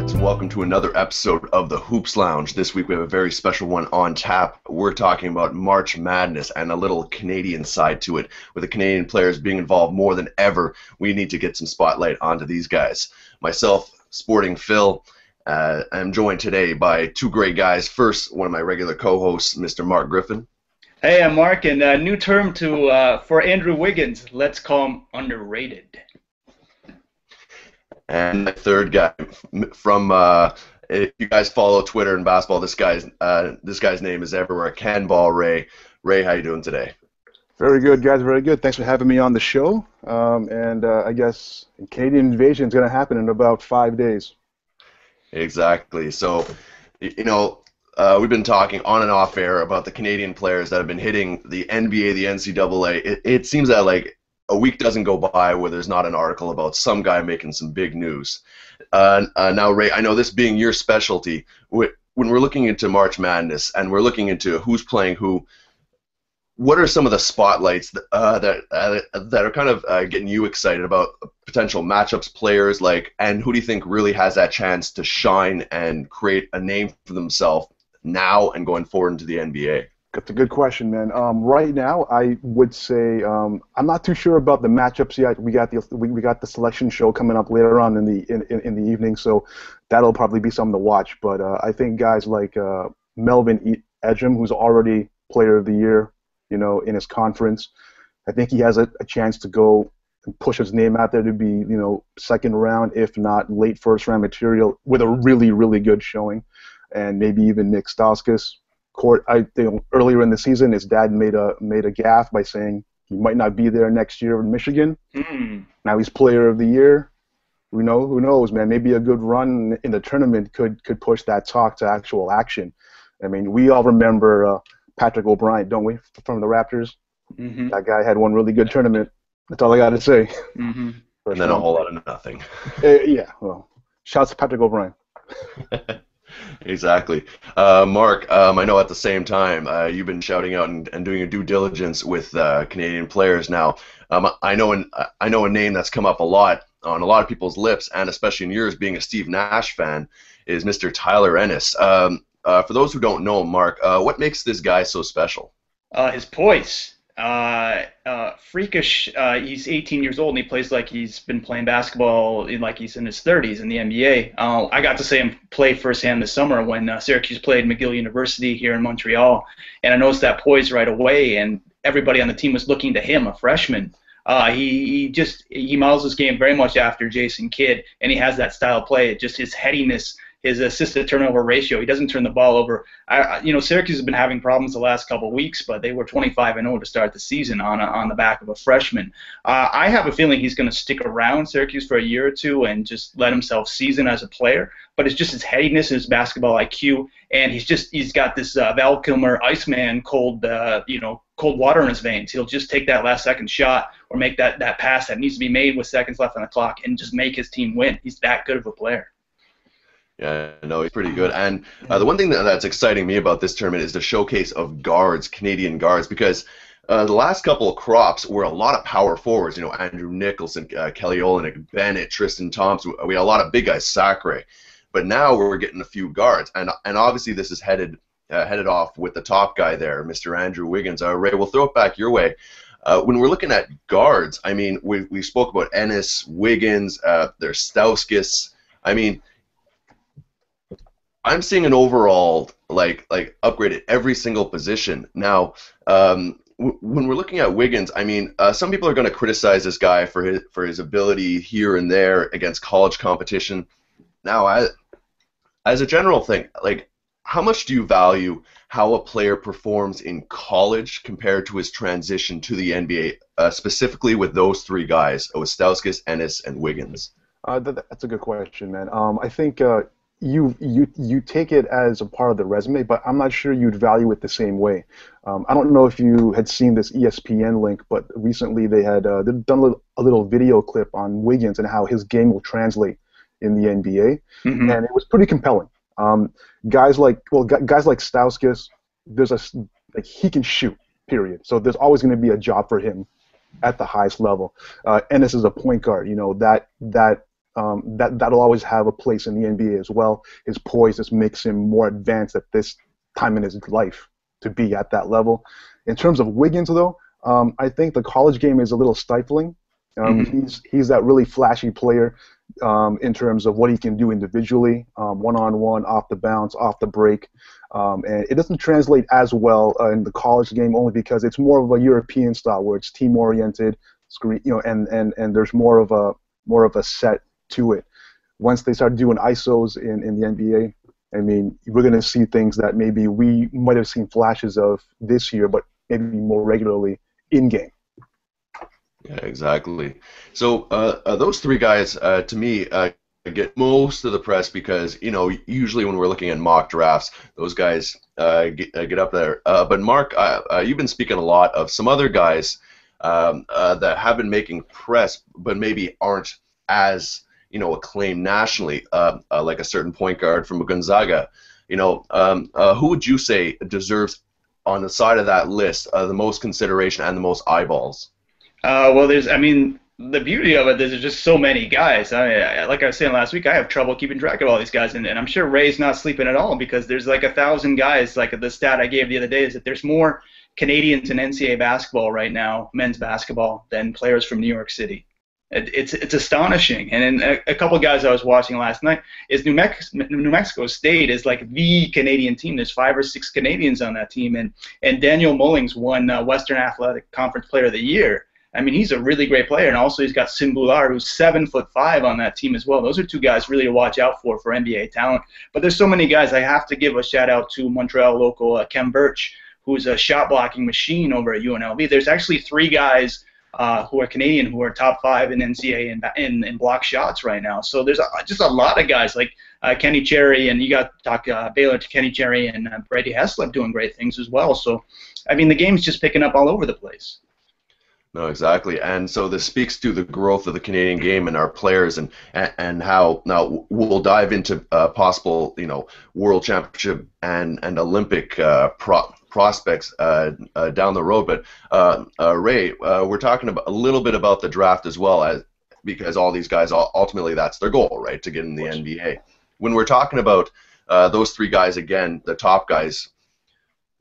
Sports, and welcome to another episode of the Hoops Lounge. This week we have a very special one on tap. We're talking about March Madness and a little Canadian side to it. With the Canadian players being involved more than ever, we need to get some spotlight onto these guys. Myself, Sporting Phil, I'm joined today by two great guys. First, one of my regular co-hosts, Mr. Marc Griffin. Hey, I'm Marc, and a new term for Andrew Wiggins. Let's call him underrated. And my third guy from, if you guys follow Twitter and basketball, this guy's name is everywhere. Ken Ball Ray. Ray, how you doing today? Very good, guys. Very good. Thanks for having me on the show. I guess Canadian invasion is going to happen in about 5 days. Exactly. So, we've been talking on and off air about the Canadian players that have been hitting the NBA, the NCAA. It seems that like a week doesn't go by where there's not an article about some guy making some big news. Now, Ray, I know this being your specialty, when we're looking into March Madness and we're looking into who's playing who, what are some of the spotlights that are kind of getting you excited about potential matchups, players, and who do you think really has that chance to shine and create a name for themselves now and going forward into the NBA? That's a good question, man. Right now, I would say I'm not too sure about the matchups yet. We got the selection show coming up later on in the evening, so that'll probably be something to watch. But I think guys like Melvin Ejim, who's already Player of the Year, in his conference, I think he has a chance to go and push his name out there to be, second round, if not late first round material, with a really, really good showing, and maybe even Nick Stauskas. I think earlier in the season, his dad made a gaffe by saying he might not be there next year in Michigan. Now he's Player of the Year. Who knows, man? Maybe a good run in the tournament could push that talk to actual action. I mean, we all remember Patrick O'Brien, don't we, from the Raptors? Mm-hmm. That guy had one really good tournament. That's all I got to say. Mm-hmm. And then a whole lot of nothing. Yeah, well, shouts to Patrick O'Brien. Exactly. Marc, I know at the same time you've been shouting out and doing your due diligence with Canadian players now. I know a name that's come up a lot on a lot of people's lips, and especially in yours, being a Steve Nash fan, is Mr. Tyler Ennis. For those who don't know, Marc, what makes this guy so special? His poise. Freakish. He's 18 years old and he plays like he's been playing basketball like he's in his 30s in the NBA. I got to see him play firsthand this summer when Syracuse played McGill University here in Montreal, and I noticed that poise right away, and everybody on the team was looking to him, a freshman. He models his game very much after Jason Kidd, and he has that style of play. Just his headiness, his assist-to-turnover ratio. He doesn't turn the ball over. Syracuse has been having problems the last couple of weeks, but they were 25-0 to start the season on the back of a freshman. I have a feeling he's going to stick around Syracuse for a year or two and just let himself season as a player. But it's just his headiness, his basketball IQ, and he's got this Val Kilmer Iceman cold water in his veins. He'll just take that last-second shot or make that pass that needs to be made with seconds left on the clock and just make his team win. He's that good of a player. Yeah, no, he's pretty good. And the one thing that's exciting me about this tournament is the showcase of guards, Canadian guards, because the last couple of crops were a lot of power forwards. Andrew Nicholson, Kelly Olynyk, Bennett, Tristan Thompson. We had a lot of big guys, Sacre. But now we're getting a few guards, and obviously this is headed off with the top guy there, Mr. Andrew Wiggins. Ray, we'll throw it back your way. When we're looking at guards, I mean, we spoke about Ennis, Wiggins, there's Stauskas. I mean, I'm seeing an overall upgrade at every single position. Now, when we're looking at Wiggins, I mean, some people are going to criticize this guy for his ability here and there against college competition. Now, as a general thing, how much do you value how a player performs in college compared to his transition to the NBA, specifically with those three guys, Stauskas, Ennis, and Wiggins? That's a good question, man. I think you take it as a part of the resume, but I'm not sure you'd value it the same way. I don't know if you had seen this ESPN link, but recently they had they've done a little video clip on Wiggins and how his game will translate in the NBA, and it was pretty compelling. Guys like Stauskas, he can shoot, period. So there's always going to be a job for him at the highest level. Ennis is a point guard. That that'll always have a place in the NBA as well. His poise just makes him more advanced at this time in his life to be at that level. In terms of Wiggins, though, I think the college game is a little stifling. He's that really flashy player in terms of what he can do individually, one-on-one, off the bounce, off the break. And it doesn't translate as well in the college game only because it's more of a European style where it's team-oriented, and there's more of a set to it. Once they start doing ISOs in the NBA, I mean, we're going to see things that maybe we might have seen flashes of this year, but maybe more regularly in-game. Yeah, exactly. So those three guys, to me, get most of the press because, usually when we're looking at mock drafts, those guys get up there. But Marc, you've been speaking a lot of some other guys that have been making press, but maybe aren't as acclaimed nationally, like a certain point guard from Gonzaga. Who would you say deserves on the side of that list the most consideration and the most eyeballs? Well, the beauty of it is there's just so many guys. Like I was saying last week, I have trouble keeping track of all these guys, and I'm sure Ray's not sleeping at all because there's like 1,000 guys. Like the stat I gave the other day is that there's more Canadians in NCAA basketball right now, men's basketball, than players from New York City. It's astonishing. And then a couple of guys I was watching last night is New Mexico State is like the Canadian team. There's 5 or 6 Canadians on that team, and Daniel Mullings won Western Athletic Conference Player of the Year. I mean, he's a really great player, and also he's got Sim Boular, who's 7'5" on that team as well. Those are 2 guys really to watch out for NBA talent. But there's so many guys. I have to give a shout out to Montreal local Kem Birch, who's a shot blocking machine over at UNLV. There's actually 3 guys who are Canadian who are top 5 in NCAA in block shots right now. So there's just a lot of guys like Kenny Cherry, and you got to talk Baylor to Kenny Cherry and Brady Heslip doing great things as well. So, I mean, the game's just picking up all over the place. No, exactly. And so this speaks to the growth of the Canadian game and our players and how now we'll dive into possible, world championship and Olympic prospects down the road. But Ray, we're talking about a little bit about the draft as well because all these guys, ultimately that's their goal, right, to get in the NBA. When we're talking about those 3 guys, again, the top guys,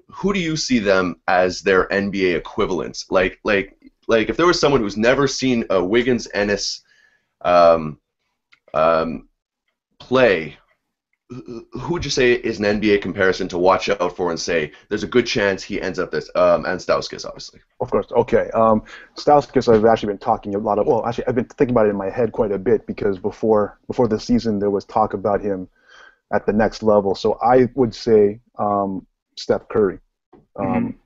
who do you see them as their NBA equivalents? Like if there was someone who's never seen a Wiggins Ennis play, who would you say is an NBA comparison to watch out for and say there's a good chance he ends up this? And Stauskas, obviously. Of course. Okay. Stauskas, I've actually been talking a lot of. Well, actually, I've been thinking about it in my head quite a bit because before the season there was talk about him at the next level. So I would say Steph Curry.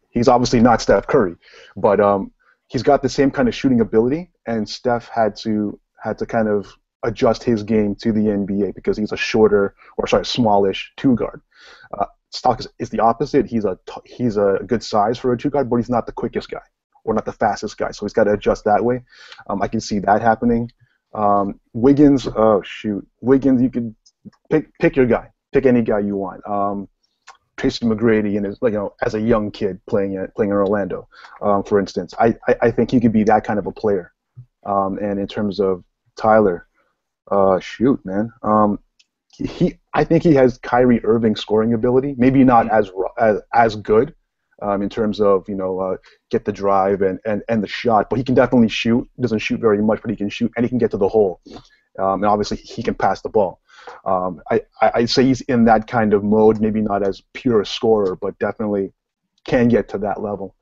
He's obviously not Steph Curry, but he's got the same kind of shooting ability, and Steph had to kind of adjust his game to the NBA because he's a smallish 2-guard. Stauskas is the opposite. He's a good size for a 2-guard, but he's not the quickest guy or not the fastest guy, so he's got to adjust that way. I can see that happening. Wiggins, Wiggins, you could pick your guy, pick any guy you want. Tracy McGrady and as a young kid playing in Orlando, for instance. I think he could be that kind of a player. And in terms of Tyler, man. I think he has Kyrie Irving scoring ability. Maybe not as good in terms of get the drive and the shot, but he can definitely shoot. Doesn't shoot very much, but he can shoot and he can get to the hole. And obviously he can pass the ball. I'd say he's in that kind of mode, maybe not as pure a scorer, but definitely can get to that level.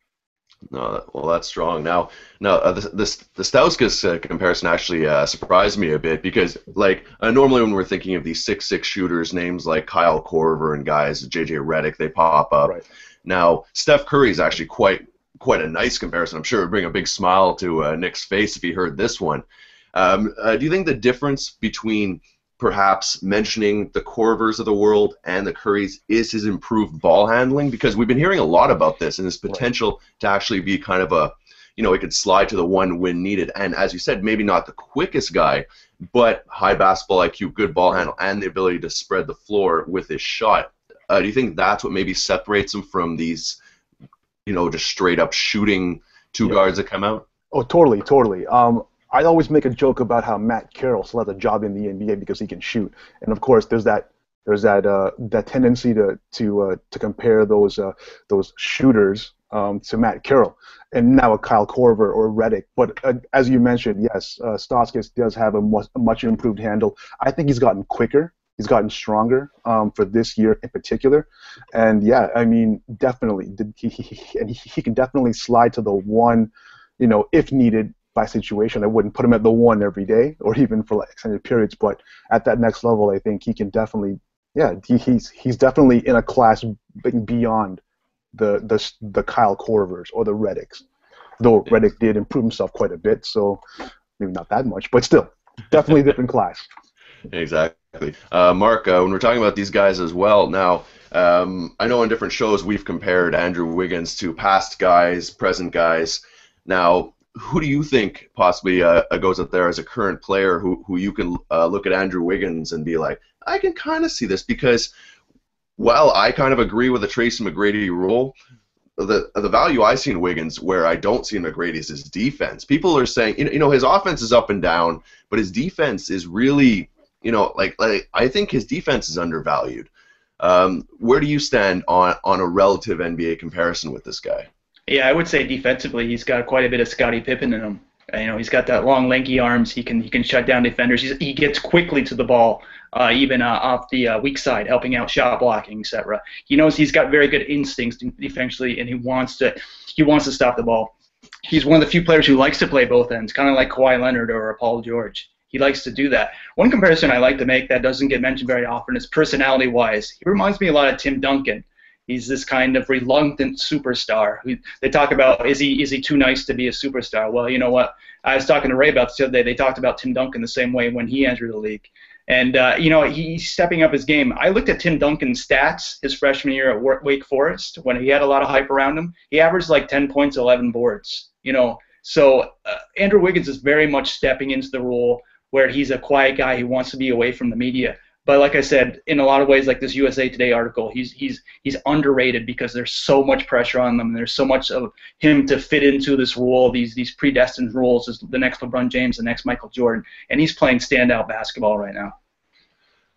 No, well, that's strong. Now, the Stauskas comparison actually surprised me a bit because, normally when we're thinking of these 6'6" shooters, names like Kyle Korver and guys, J.J. Redick, they pop up. Right. Now, Steph Curry is actually quite a nice comparison. I'm sure it would bring a big smile to Nick's face if he heard this one. Do you think the difference between perhaps mentioning the Korvers of the world and the Currys is his improved ball handling? Because we've been hearing a lot about this and his potential to actually be kind of a, he could slide to the one when needed. And as you said, maybe not the quickest guy, but high basketball IQ, good ball handle, and the ability to spread the floor with his shot. Do you think that's what maybe separates him from these, just straight up shooting 2 guards that come out? Oh, totally. I always make a joke about how Matt Carroll still has a job in the NBA because he can shoot, and of course that tendency to compare those shooters to Matt Carroll, and now a Kyle Korver or Redick. But as you mentioned, yes, Stauskas does have a much improved handle. I think he's gotten quicker. He's gotten stronger for this year in particular, and yeah, I mean, definitely, he can definitely slide to the one, if needed by situation. I wouldn't put him at the one every day or even for like extended periods, but at that next level, I think he can definitely, yeah, he's definitely in a class beyond the Kyle Korvers or the Reddicks, though Redick did improve himself quite a bit, so maybe not that much, but still, definitely a different class. Exactly. Marc, when we're talking about these guys as well, now, I know on different shows we've compared Andrew Wiggins to past guys, present guys. Now, who do you think possibly goes up there as a current player who you can look at Andrew Wiggins and be like, I can kind of see this? Because while I kind of agree with the Tracy McGrady rule, the value I see in Wiggins, where I don't see in McGrady, is his defense. People are saying, his offense is up and down, but his defense is really, like I think his defense is undervalued. Where do you stand on a relative NBA comparison with this guy? Yeah, I would say defensively, he's got quite a bit of Scottie Pippen in him. He's got that long, lanky arms. He can shut down defenders. He gets quickly to the ball, even off the weak side, helping out shot blocking, etc. He knows he's got very good instincts defensively, and he wants to stop the ball. He's one of the few players who likes to play both ends, kind of like Kawhi Leonard or Paul George. He likes to do that. One comparison I like to make that doesn't get mentioned very often is personality-wise. He reminds me a lot of Tim Duncan. He's this kind of reluctant superstar. They talk about, is he too nice to be a superstar? Well, you know what? I was talking to Ray about this the other day. They talked about Tim Duncan the same way when he entered the league. And, he's stepping up his game. I looked at Tim Duncan's stats his freshman year at Wake Forest when he had a lot of hype around him. He averaged like 10 points, 11 boards. So Andrew Wiggins is very much stepping into the role where he's a quiet guy who wants to be away from the media. But like I said, in a lot of ways, like this USA Today article, he's underrated because there's so much pressure on them. There's so much of him to fit into this role, these predestined roles as the next LeBron James, the next Michael Jordan, and he's playing standout basketball right now.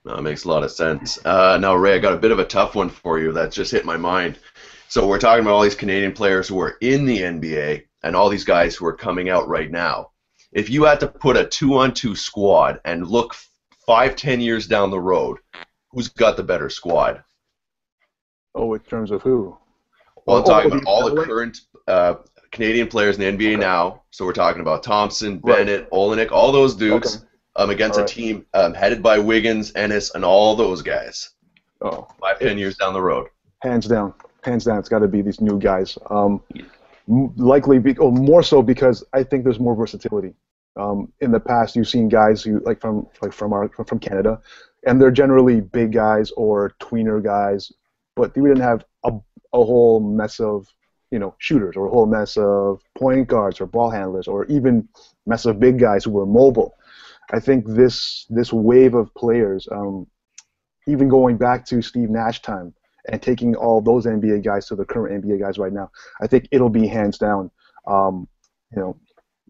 No, it makes a lot of sense. Now, Ray, I got a bit of a tough one for you that just hit my mind. So we're talking about all these Canadian players who are in the NBA and all these guys who are coming out right now. If you had to put a 2-on-2 squad and look 5-10 years down the road, who's got the better squad? Oh, in terms of who? Well, I'm talking about all the current Canadian players in the NBA now. So we're talking about Thompson, Bennett, Olenek, all those dudes against a team headed by Wiggins, Ennis, and all those guys. 5-10 years down the road. Hands down, it's got to be these new guys. More so because I think there's more versatility. In the past, you've seen guys who from Canada, and they're generally big guys or tweener guys, but we didn't have a whole mess of shooters or a whole mess of point guards or ball handlers or even mess of big guys who were mobile. I think this wave of players, even going back to Steve Nash time and taking all those NBA guys to the current NBA guys right now, I think it'll be hands down.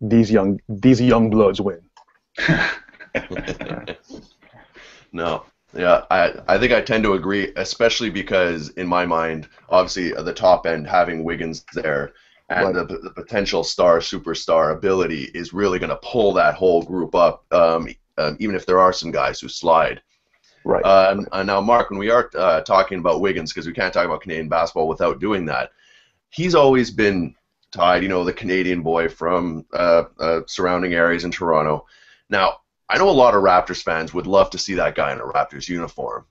These young bloods win. No. Yeah, I think I tend to agree, especially because in my mind, obviously at the top end, having Wiggins there and the potential superstar ability is really going to pull that whole group up, even if there are some guys who slide. Right. And now, Marc, when we are talking about Wiggins, because we can't talk about Canadian basketball without doing that, he's always been tied, the Canadian boy from surrounding areas in Toronto. Now, I know a lot of Raptors fans would love to see that guy in a Raptors uniform.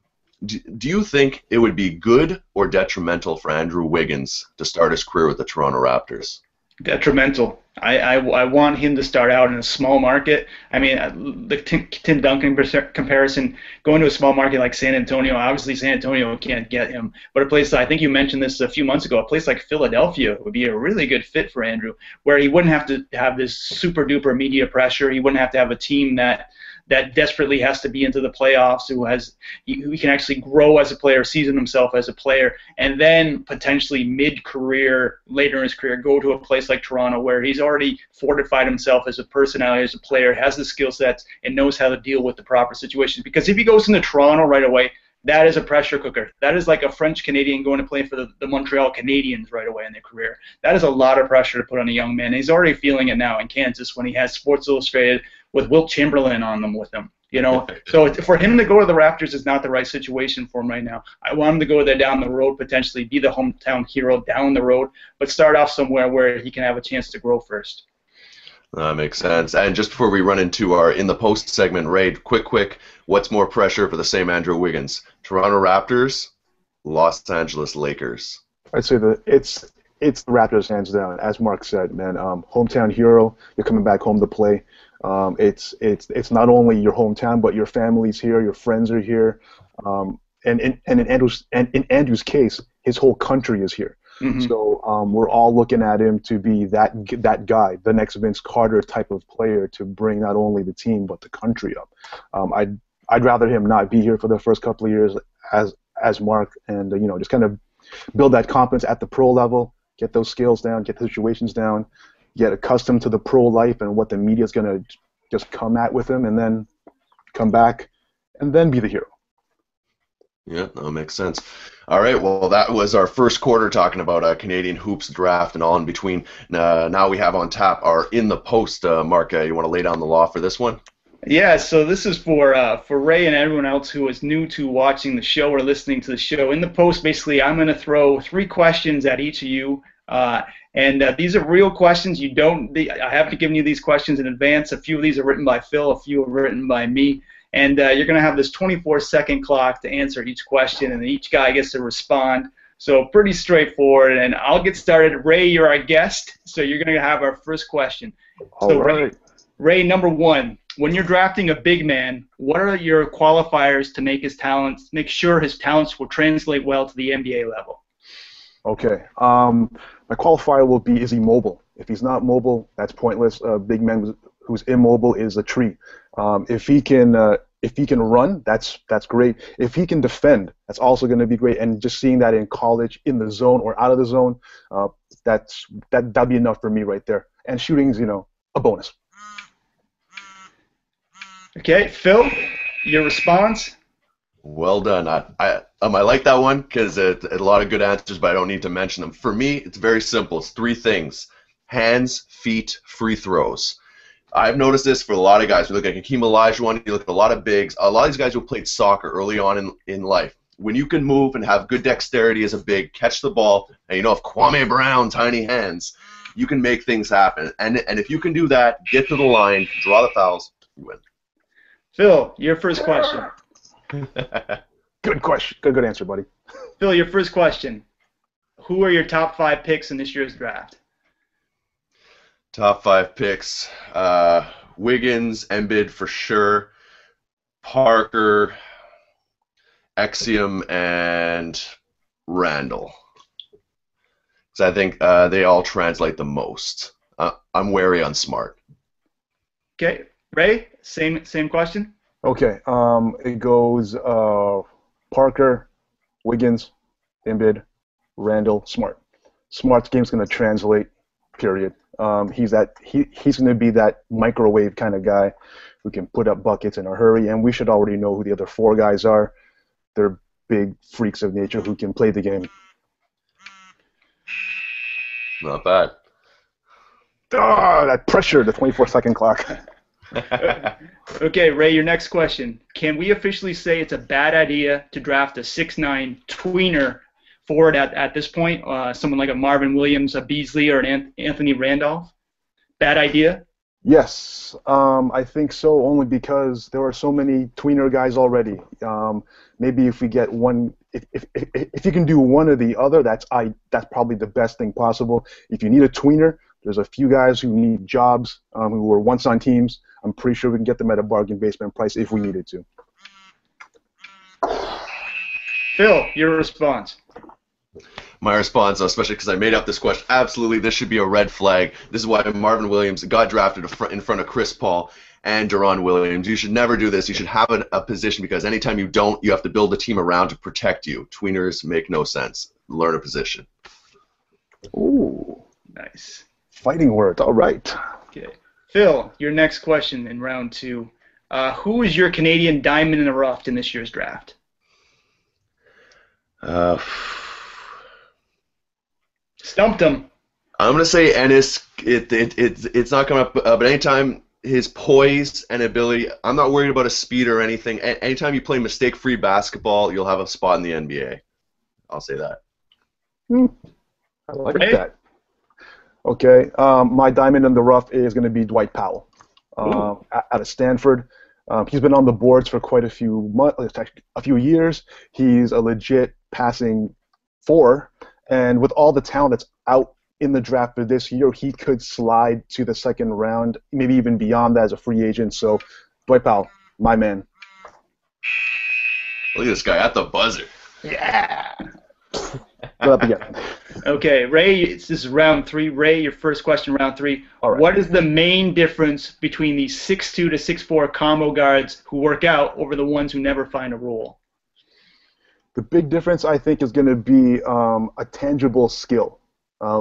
Do you think it would be good or detrimental for Andrew Wiggins to start his career with the Toronto Raptors? Detrimental. I want him to start out in a small market. I mean, the Tim Duncan comparison, going to a small market like San Antonio, obviously San Antonio can't get him, but a place, I think you mentioned this a few months ago, a place like Philadelphia would be a really good fit for Andrew, where he wouldn't have to have this super duper media pressure. He wouldn't have to have a team that that desperately has to be into the playoffs, who can actually grow as a player, season himself as a player, and then potentially mid-career, later in his career, go to a place like Toronto where he's already fortified himself as a personality, as a player, has the skill sets, and knows how to deal with the proper situations. Because if he goes into Toronto right away, that is a pressure cooker. That is like a French Canadian going to play for the Montreal Canadiens right away in their career. That is a lot of pressure to put on a young man. He's already feeling it now in Kansas when he has Sports Illustrated with Wilt Chamberlain on them with him. So for him to go to the Raptors is not the right situation for him right now. I want him to go there down the road, potentially be the hometown hero down the road, but start off somewhere where he can have a chance to grow first. That makes sense. And just before we run into our In the Post segment, Ray, quick, what's more pressure for the same Andrew Wiggins? Toronto Raptors, Los Angeles Lakers? I'd say that it's the Raptors hands down. As Marc said, man, hometown hero. You're coming back home to play. It's not only your hometown, but your family's here, your friends are here, and in Andrew's case, his whole country is here. Mm-hmm. So we're all looking at him to be that guy, the next Vince Carter type of player to bring not only the team but the country up. I'd rather him not be here for the first couple of years as Marc, and just kind of build that confidence at the pro level, get those skills down, get the situations down, get accustomed to the pro life and what the media is going to just come at with him, and then come back and then be the hero. Yeah, that makes sense. All right, well, that was our first quarter talking about Canadian hoops draft and all in between. Now we have on tap our In the Post. Marc, you want to lay down the law for this one? Yeah, so this is for Ray and everyone else who is new to watching the show or listening to the show. In the Post, basically, I'm going to throw 3 questions at each of you. And these are real questions. I haven't given you these questions in advance. A few of these are written by Phil. A few are written by me. And you're going to have this 24-second clock to answer each question, and each guy gets to respond. So pretty straightforward. And I'll get started. Ray, you're our guest, so you're going to have our first question. All right. Ray, number 1. When you're drafting a big man, what are your qualifiers to make sure his talents will translate well to the NBA level? Okay. My qualifier will be, is he mobile? If he's not mobile, that's pointless. A big man who's immobile is a tree. If he can run, that's great. If he can defend, that's also going to be great. And just seeing that in college, in the zone or out of the zone, that'd be enough for me right there. And shooting's, a bonus. Okay, Phil, your response? Well done. I like that one because it's a lot of good answers, but I don't need to mention them. For me, it's very simple. It's 3 things: hands, feet, free throws. I've noticed this for a lot of guys. You look at Hakeem Olajuwon, you look at a lot of bigs, a lot of these guys who played soccer early on in life. When you can move and have good dexterity as a big, catch the ball, and if Kwame Brown, tiny hands, you can make things happen. And if you can do that, get to the line, draw the fouls, you win. Phil, your first question. Good question. Good answer, buddy. Phil, your first question. Who are your top 5 picks in this year's draft? Top 5 picks. Wiggins, Embiid for sure. Parker, Exum, and Randall. Because I think they all translate the most. I'm wary on Smart. Okay. Ray, same question? Okay. It goes Parker, Wiggins, Embiid, Randall, Smart. Smart's game's going to translate, period. He's going to be that microwave kind of guy who can put up buckets in a hurry, and we should already know who the other 4 guys are. They're big freaks of nature who can play the game. Not bad. That pressure, the 24-second clock. Okay, Ray, your next question. Can we officially say it's a bad idea to draft a 6'9" tweener forward at this point? Someone like a Marvin Williams, a Beasley, or an Anthony Randolph? Bad idea? Yes, I think so, only because there are so many tweener guys already. Maybe if we get one, if you can do one or the other, that's probably the best thing possible. If you need a tweener, there's a few guys who need jobs, who were once on teams. I'm pretty sure we can get them at a bargain basement price if we needed to. Phil, your response. my response, especially because I made up this question. Absolutely, this should be a red flag. This is why Marvin Williams got drafted in front of Chris Paul and Deron Williams. You should never do this. You should have a position, because anytime you don't, you have to build a team around to protect you. Tweeners make no sense. Learn a position. Ooh. Nice. Fighting words. All right. Okay. Phil, your next question in round 2. Who is your Canadian diamond in the rough in this year's draft? Stumped him. I'm gonna say Ennis. It's not coming up, but anytime his poise and ability, I'm not worried about a speed or anything. Anytime you play mistake-free basketball, you'll have a spot in the NBA. I'll say that. I like that. Okay, my diamond in the rough is going to be Dwight Powell, out of Stanford. He's been on the boards for quite a few years. He's a legit passing 4, and with all the talent that's out in the draft for this year, he could slide to the second round, maybe even beyond that as a free agent. So, Dwight Powell, my man. Look at this guy at the buzzer. Yeah. Put up again. Okay, Ray, this is round 3. Ray, your first question, round 3. All right. What is the main difference between these 6'2 to 6'4 combo guards who work out over the ones who never find a role? The big difference, I think, is going to be a tangible skill.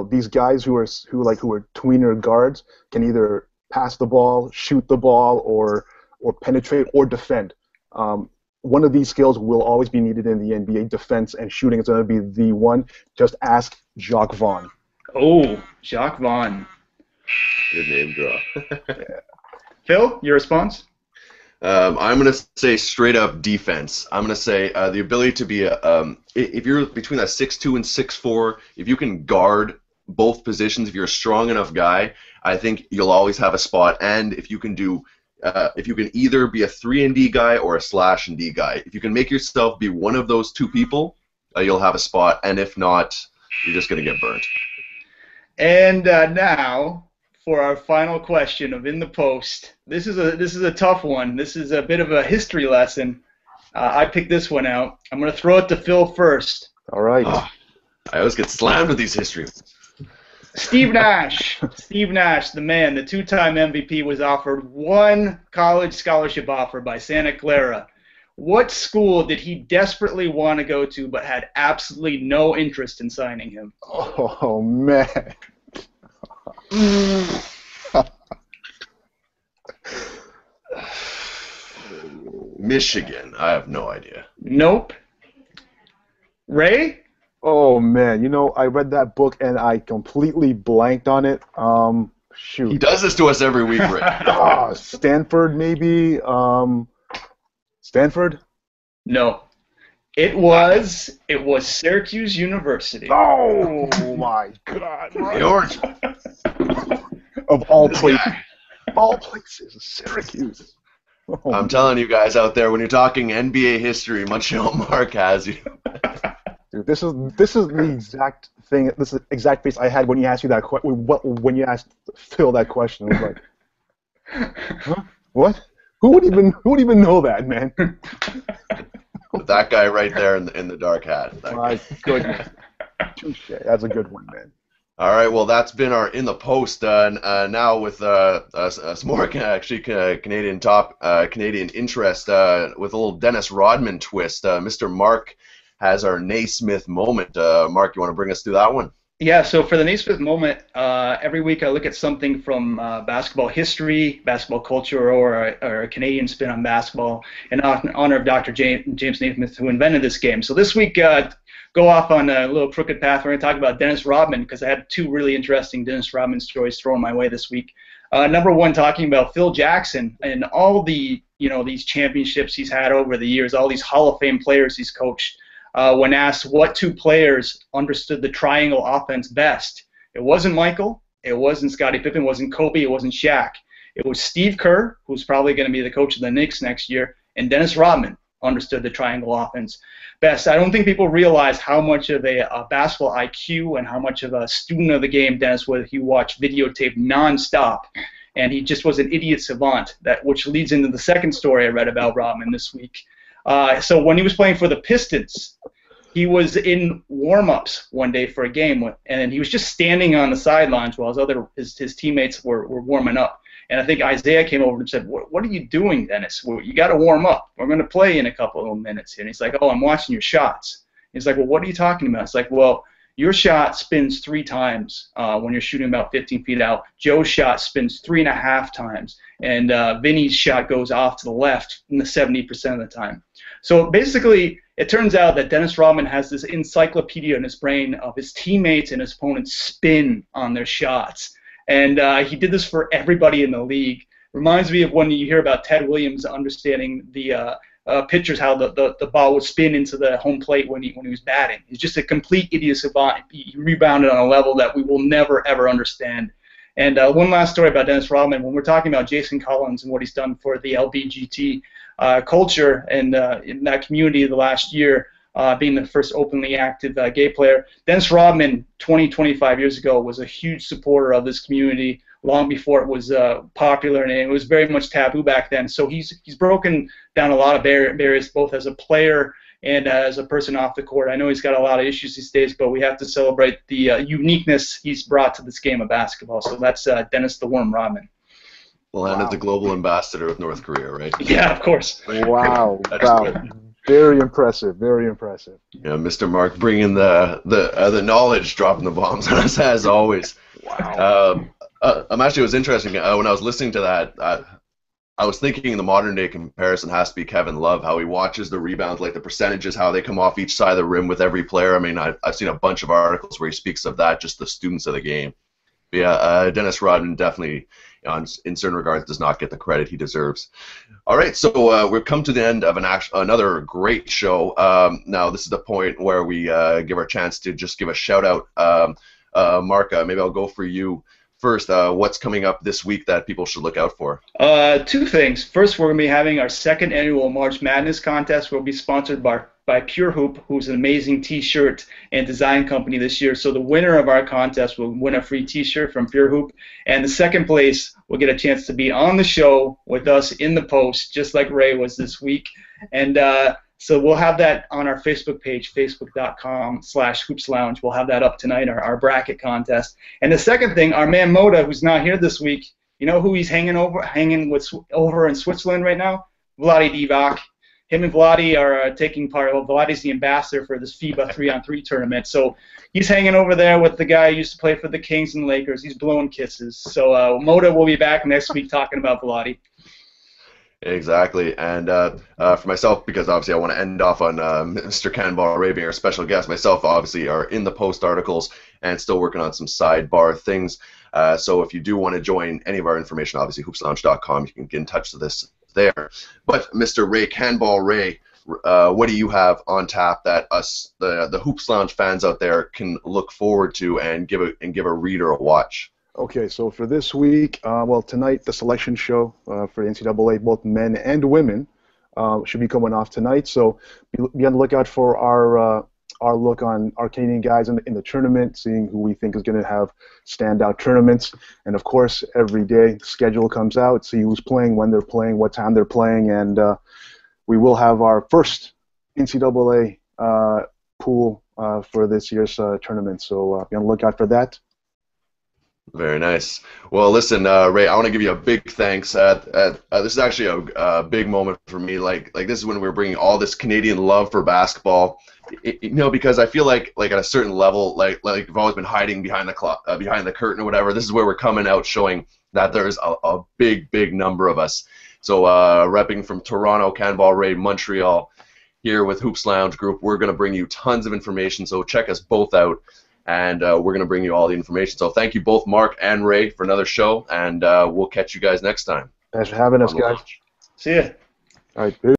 These guys who are tweener guards can either pass the ball, shoot the ball, or penetrate or defend. One of these skills will always be needed in the NBA. Defense and shooting is going to be the one. Just ask Jacques Vaughn. Oh, Jacques Vaughn. Good name drop. Yeah. Phil, your response? I'm going to say straight up defense. I'm going to say the ability to be if you're between that 6'2 and 6'4, if you can guard both positions, if you're a strong enough guy, I think you'll always have a spot. And if you can either be a 3-and-D guy or a slash-and-D guy, if you can make yourself be one of those two people, you'll have a spot. And if not, you're just going to get burnt. And now for our final question of In the Post. This is a tough one. This is a bit of a history lesson. I picked this one out. I'm going to throw it to Phil first. All right. Oh, I always get slammed with these history. Steve Nash. Steve Nash, the man, the 2-time MVP, was offered one college scholarship offer by Santa Clara. What school did he desperately want to go to but had absolutely no interest in signing him? Oh, man. Michigan. I have no idea. Nope. Ray? Oh, man. I read that book and I completely blanked on it. Shoot. He does this to us every week, Ray. Stanford, maybe. Stanford? No. It was Syracuse University. Oh, my God. The Orange. Of all places, Syracuse. Oh, I'm telling you guys out there, when you're talking NBA history, Montreal Marc has you. Dude, this is the exact thing. This is the exact face I had when you asked you that when you asked Phil that question. It was like, huh? What? Who would even know that, man? That guy right there in the dark hat. My goodness. Touche. That's a good one, man. All right, well, that's been our In the Post. Now with some more Canadian interest with a little Dennis Rodman twist. Mr. Marc has our Naismith moment. Marc, you want to bring us through that one? Yeah, so for the Naismith moment, every week I look at something from basketball history, basketball culture, or a Canadian spin on basketball in honor of Dr. James Naismith, who invented this game. So this week, go off on a little crooked path. We're going to talk about Dennis Rodman because I had 2 really interesting Dennis Rodman stories thrown my way this week. Number 1, talking about Phil Jackson and all the these championships he's had over the years, all these Hall of Fame players he's coached. When asked what 2 players understood the triangle offense best, it wasn't Michael, it wasn't Scottie Pippen, it wasn't Kobe, it wasn't Shaq. It was Steve Kerr, who's probably going to be the coach of the Knicks next year, and Dennis Rodman understood the triangle offense best. I don't think people realize how much of a basketball IQ and how much of a student of the game Dennis was. He watched videotape nonstop, and he just was an idiot savant, which leads into the second story I read about Rodman this week. So when he was playing for the Pistons, He was in warm-ups one day for a game, and he was just standing on the sidelines while his teammates were warming up. And I think Isaiah came over and said, "What are you doing, Dennis? Well, you got to warm up. We're going to play in a couple of minutes." And he's like, "Oh, I'm watching your shots." He's like, "Well, what are you talking about?" It's like, "Well, your shot spins 3 times when you're shooting about 15 feet out. Joe's shot spins 3.5 times, and Vinny's shot goes off to the left in the 70% of the time." So basically, it turns out that Dennis Rodman has this encyclopedia in his brain of his teammates and his opponents' spin on their shots. And he did this for everybody in the league. Reminds me of when you hear about Ted Williams understanding the pitchers, how the ball would spin into the home plate when he was batting. He's just a complete idiot savant. He rebounded on a level that we will never, ever understand. And one last story about Dennis Rodman. When we're talking about Jason Collins and what he's done for the LBGT culture and in that community the last year, being the first openly active gay player, Dennis Rodman 25 years ago was a huge supporter of this community long before it was popular, and it was very much taboo back then. So he's broken down a lot of barriers, both as a player and as a person off the court. I know he's got a lot of issues these days, but we have to celebrate the uniqueness he's brought to this game of basketball. So that's Dennis the Worm Rodman. Well, and as the global ambassador of North Korea, right? Yeah, of course. Wow. Wow. Very impressive. Very impressive. Yeah, Mr. Marc bringing the knowledge, dropping the bombs on us as always. Wow. It was interesting when I was listening to that. I was thinking the modern day comparison has to be Kevin Love, how he watches the rebounds, like the percentages, how they come off each side of the rim with every player. I mean, I've seen a bunch of articles where he speaks of that, just the students of the game. But yeah, Dennis Rodman definitely, in certain regards, does not get the credit he deserves. All right, so we've come to the end of another great show. Now this is the point where we give our chance to just give a shout out. Marc, maybe I'll go for you first. What's coming up this week that people should look out for? 2 things. First, we're going to be having our second annual March Madness contest. We'll be sponsored by Pure Hoop, who's an amazing T-shirt and design company this year. So the winner of our contest will win a free T-shirt from Pure Hoop, and the second place will get a chance to be on the show with us in the post, just like Ray was this week. And so we'll have that on our Facebook page, facebook.com/hoopslounge. We'll have that up tonight, our bracket contest. And the second thing, our man Moda, who's not here this week, you know who he's hanging with over in Switzerland right now? Vlade Divac. Him and Vlade are taking part. Well, Vlade's the ambassador for this FIBA 3-on-3 tournament. So he's hanging over there with the guy who used to play for the Kings and Lakers. He's blowing kisses. So Moda will be back next week talking about Vlade. Exactly, and for myself, because obviously I want to end off on Mr. Cannonball Ray being our special guest, myself obviously are in the post articles and still working on some sidebar things. So if you do want to join any of our information, obviously hoopslounge.com, you can get in touch with us there. But Mr. Ray Cannonball Ray, what do you have on tap that us, the Hoops Lounge fans out there, can look forward to and give a read or a watch? Okay, so for this week, well, tonight the selection show for the NCAA, both men and women, should be coming off tonight. So be on the lookout for our look on our Canadian guys in the tournament, seeing who we think is going to have standout tournaments. And of course, every day schedule comes out, see who's playing, when they're playing, what time they're playing, and we will have our first NCAA pool for this year's tournament. So be on the lookout for that. Very nice. Well, listen, Ray, I want to give you a big thanks. This is actually a big moment for me. Like this is when we're bringing all this Canadian love for basketball. Because I feel like at a certain level, like we've always been hiding behind the curtain or whatever. This is where we're coming out, showing that there's a big number of us. So repping from Toronto, Cannonball Ray, Montreal, here with Hoops Lounge Group, we're going to bring you tons of information. So check us both out. And we're going to bring you all the information. So thank you both, Marc and Ray, for another show, and we'll catch you guys next time. Thanks for having us, guys. See ya. All right, peace.